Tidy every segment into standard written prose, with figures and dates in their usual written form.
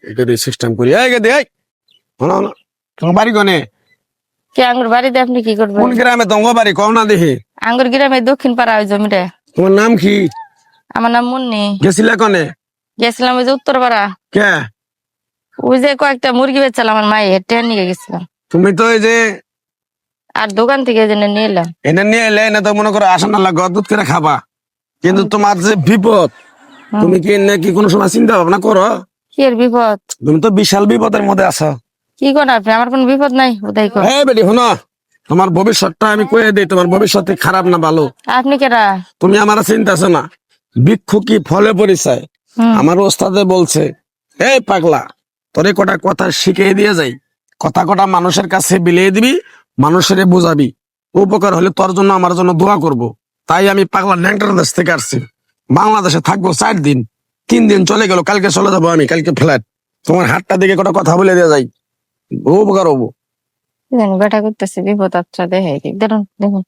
এটা দিয়ে সিস্টেম করি তোমার বাড়ি কোনে? কে আঙ্গুর বাড়িতে আপনি কি করবেন? কোন গ্রামে তোমার বাড়ি কও না দেখি। আঙ্গুর গ্রামে দক্ষিণ পাড়া ওই জমিটা। তোমার নাম কি? আমার নাম মুন্নি। গেছিলা কোনে? গেছিলাম ওই যে উত্তর পাড়া। কে? ওই যে কয়েকটা মুরগি বেচালাম আমার মায়ের হেঁটে নিয়ে গেছিলাম। তুমি তো এই যে আর দোকান থেকে নিয়ে এলাম। এটা নিয়ে এলে না তো মনে করো আসা না লাগো দুধ করে খাবা, কিন্তু তোমার যে বিপদ তুমি কি নাকি কোনো সময় চিন্তা ভাবনা করো? কি এর বিপদ? তুমি তো বিশাল বিপদের মধ্যে আছো। কি করেন আপনি? আমার কোনো বিপদ নাই, ওটাই কর। হ্যাঁ বেটি শোনো, তোমার ভবিষ্যৎটা আমি কয়ে দিই, তোমার ভবিষ্যৎ খারাপ না ভালো। আপনি কেরা? তুমি আমার চিন্তা আছো না। বৃক্ষ কি ফলে পরিচয়? আমার ওস্তাদে বলছে, এই পাগলা তোরে কটা কথা শিখিয়ে দিয়ে যাই, কথা কটা মানুষের কাছে বিলিয়ে দিবি, মানুষের বুঝাবি, উপকার হলে তোর জন্য আমার জন্য দোয়া করব। তাই আমি পাগলা ন্যাংটার দেশ থেকে আসছি, বাংলাদেশে থাকবো 4 দিন। 3 দিন চলে গেল, কালকে চলে যাবো আমি, কালকে ফ্লাইট। তোমার হাতটা দিকে কটা কথা বলে দিয়ে যাই, উপকার হবো। বেটা করতেছে বিপদ, আচ্ছা দেখে দেখুন দেখুন।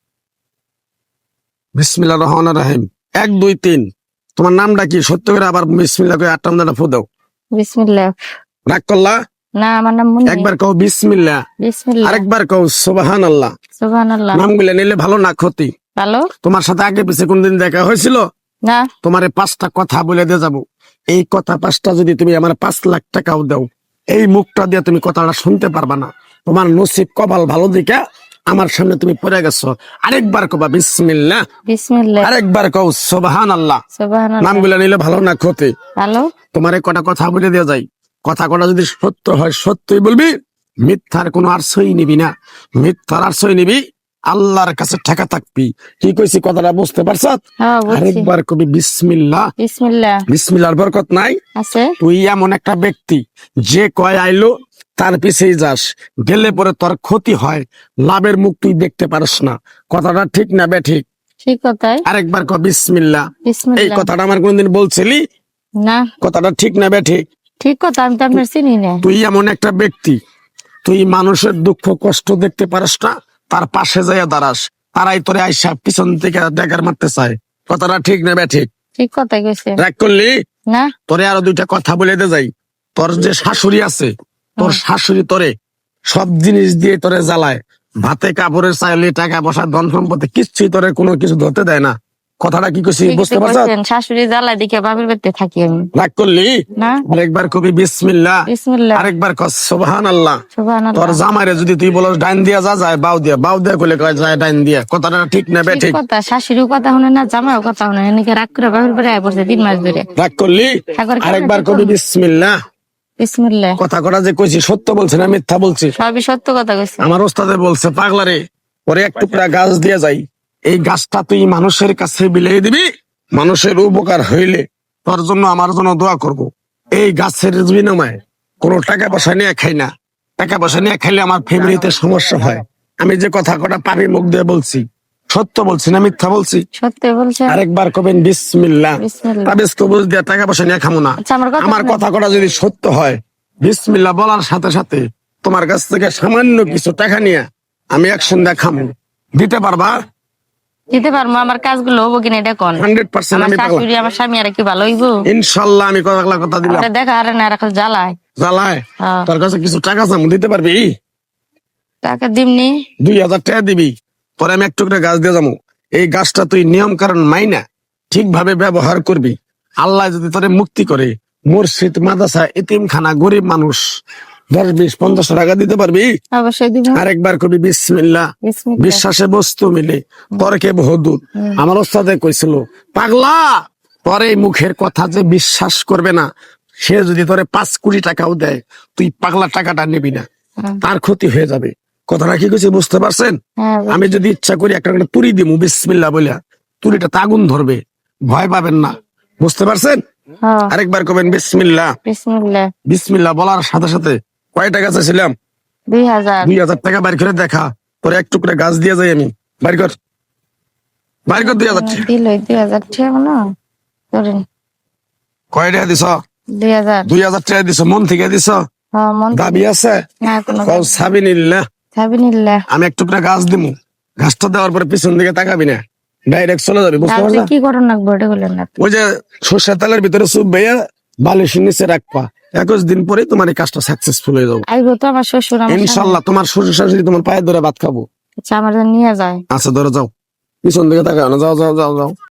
বিসমিল্লাহির রহমানির রহিম। 1 2 3। তোমার নামটা কি? সত্য করে আবার বিসমিল্লাহ করে 8টা নামটা ফু দাও। বিসমিল্লাহ। রাগ করলা? না, আমার নাম মুন্নি। একবার কও বিসমিল্লাহ, বিসমিল্লাহ। আরেকবার কও সুবহানাল্লাহ। সুবহানাল্লাহ। নামগুলো নিলে ভালো না ক্ষতি? ভালো। তোমার সাথে আগে পিছে কোনদিন দেখা হয়েছিল? না। তোমারে 5টা কথা বলে দিয়ে যাবো। এই কথা 5টা যদি তুমি আমার 5 লাখ টাকাও দাও, এই মুখটা দিয়ে তুমি কথাটা শুনতে পারবা না। তোমার নসিব কপাল ভালো দিকে আমার সামনে তুমি পড়ে গেছো। আরেকবার কবা বিসমিল্লাহ। বিসমিল্লাহ। আরেকবার কও সুবহানাল্লাহ। সুবহানাল্লাহ। নামগুলো নিলে ভালো না ক্ষতি? ভালো। তোমারে কটা কথা বলে দিয়ে যাই, কথা কটা যদি সত্য হয় সত্যই বলবি, মিথ্যার কোনো আশ্রয় নিবি না। মিথ্যার আশ্রয় নিবি, আল্লাহর কাছে ঠেকা থাকবি। কি কইছি কথাটা বুঝতে পারছ? আরেকবার কবি বিসমিল্লাহ। বিসমিল্লাহ। বিসমিল্লাহর বরকত নাই আছে? তুই এমন একটা ব্যক্তি যে কয় আইলো তার পিছেই যাস, গেলে পরে তোর ক্ষতি হয়, লাভের মুখ তুই দেখতে পারস না। কথাটা ঠিক না বে ঠিক? ঠিক কথাই। আরেকবার কবি বিসমিল্লাহ। বিসমিল্লাহ। এই কথাটা আমার কোনদিন বলছিলি? না। কথাটা ঠিক না বে ঠিক? ঠিক কথা, আমি তো আপনার চিনি না। তুই এমন একটা ব্যক্তি, তুই মানুষের দুঃখ কষ্ট দেখতে পারস না, তার পাশে যাইয়া দাঁড়াস, তারাই তোরে আইসা পিছন থেকে ডেকার মারতে চায়। কথাটা ঠিক না বে ঠিক? ঠিক কথাই কইছে। রাগ করলি? না। তোরে আরো 2টা কথা বলে দে যাই। তোর যে শাশুড়ি আছে, তোর শাশুড়ি তোরে সব জিনিস দিয়ে তোরে জ্বালায়, ভাতে কাপড়ের চাইলে টাকা পয়সা ধন সম্পত্তি কিচ্ছুই তোরে কোনো কিছু ধরতে দেয় না। কথাটা কি কইছি বুঝতে পারছ? শাশুড়ি জ্বালা দিকে বাবির বাড়িতে থাকি আমি। রাগ করলি? না। আরেকবার কবি বিসমিল্লাহ। বিসমিল্লাহ। আরেকবার কস সুবহানাল্লাহ। সুবহানাল্লাহ। তোর জামাইরে যদি তুই বলস ডাইন দিয়া যা, যায় বাউ দিয়া, বাউ দিয়া কইলে কয় যায় ডাইন দিয়া। কথাটা ঠিক না বে ঠিক? কথা, শাশুড়িও কথা শুনে না, জামাইও কথা শুনে না, এনেকে রাগ করে বাবির বাড়ি আয় পড়ছে 3 মাস ধরে। রাগ করলি? আরেকবার কবি বিসমিল্লাহ। বিসমিল্লাহ। কথা কটা যে কইছি সত্য বলছি না মিথ্যা বলছি? সবই সত্য কথা কইছে। আমার ওস্তাদে বলছে, পাগলারে ওরে এক টুকরা গাছ দিয়ে যাই, এই গাছটা তুই মানুষের কাছে বিলিয়ে দিবি, মানুষের উপকার হইলে তোর জন্য আমার জন্য দোয়া করব। এই গাছের বিনিময়ে কোনো টাকা পয়সা নিয়ে খাই না। টাকা পয়সা নিয়ে খাইলে আমার ফ্যামিলিতে সমস্যা হয়। আমি যে কথা কটা পাবি মুখ দিয়ে বলছি, সত্য বলছি না মিথ্যা বলছি? সত্য বলছে। আরেকবার কবেন বিসমিল্লাহ। বিসমিল্লাহ। তাবিজ কবুল দিয়ে টাকা পয়সা নিয়ে খামো না। আমার কথা কটা যদি সত্য হয়, বিসমিল্লাহ বলার সাথে সাথে তোমার কাছ থেকে সামান্য কিছু টাকা নিয়ে আমি অ্যাকশন দেখামু, দিতে পারবা? দিতে পারবো। আমার কাজগুলো হবো কিনা এটা কোন? 100% আমি পাগলা। শাশুড়ি আমার স্বামী আর কি ভালো হইব? ইনশাআল্লাহ আমি কথা দিলাম। দেখা আর না রাখা জ্বালায়। জ্বালায়? তোর কাছে কিছু টাকা চামু, দিতে পারবি? টাকা দিমনি। 2000 টাকা দিবি, পরে আমি এক টুকরা গাছ দিয়ে যাবো। এই গাছটা তুই নিয়ম কারণ মাইনা ঠিকভাবে ব্যবহার করবি, আল্লাহ যদি তোরে মুক্তি করে, মসজিদ মাদ্রাসা এতিমখানা গরিব মানুষ 10 20 50 টাকা দিতে পারবি? অবশ্যই দিব। আরেকবার কবি বিসমিল্লাহ। বিশ্বাসে বস্তু মিলে তর্কে বহুদূর। আমার ওস্তাদে কইছিল, পাগলা তোর এই মুখের কথা যে বিশ্বাস করবে না, সে যদি তোরে 5 কোটি টাকাও দেয়, তুই পাগলা টাকাটা নিবি না, তার ক্ষতি হয়ে যাবে। কথাটা কি কইছি বুঝতে পারছেন? আমি যদি ইচ্ছা করি একটা তুড়ি দিমু বিসমিল্লাহ বলিয়া, তুড়িটা আগুন ধরবে, ভয় পাবেন না। বুঝতে পারছেন? আরেকবার কবেন বিসমিল্লাহ। বিসমিল্লাহ। বিসমিল্লাহ বলার সাথে সাথে কয় টাকা চাইছিলাম? 2000। 2000 টাকা বাইর করে দেখা, তোর এক টুকরা গাছ দিয়ে যাই আমি। বাইর কর, বাইর কর 2000 টাকা। দিল 2000 টাকা না ধরেন। কয় টাকা দিছ? 2000। 2000 টাকা দিছ? মন থেকে দিছ? হ্যাঁ মন। দাবি আছে? না কোনো। কও সাবিনিল্লাহ। সাবিনিল্লাহ। আমি এক টুকরা গাছ দিমু, গাছটা দেওয়ার পরে পিছন দিকে তাকাবি না, ডাইরেক্ট চলে যাবি। বুঝতে পারছ? কি করুন লাগবে এটা বলেন না। ওই যে সরষের তেলের ভিতরে চুপ ভাইয়া বালিশের নিচে রাখবা, 21 দিন পরে তোমার এই কাজটা সাকসেসফুল হয়ে যাবে আইবো তো আমার শ্বশুর আমার স্বামী। ইনশাল্লাহ। তোমার শ্বশুর শাশুড়ি তোমার পায়ে ধরে ভাত খাবো। আচ্ছা আমার জন্য নিয়ে যায়। আচ্ছা ধরে যাও, পিছন দিকে তাকাও না, যাও যাও যাও যাও।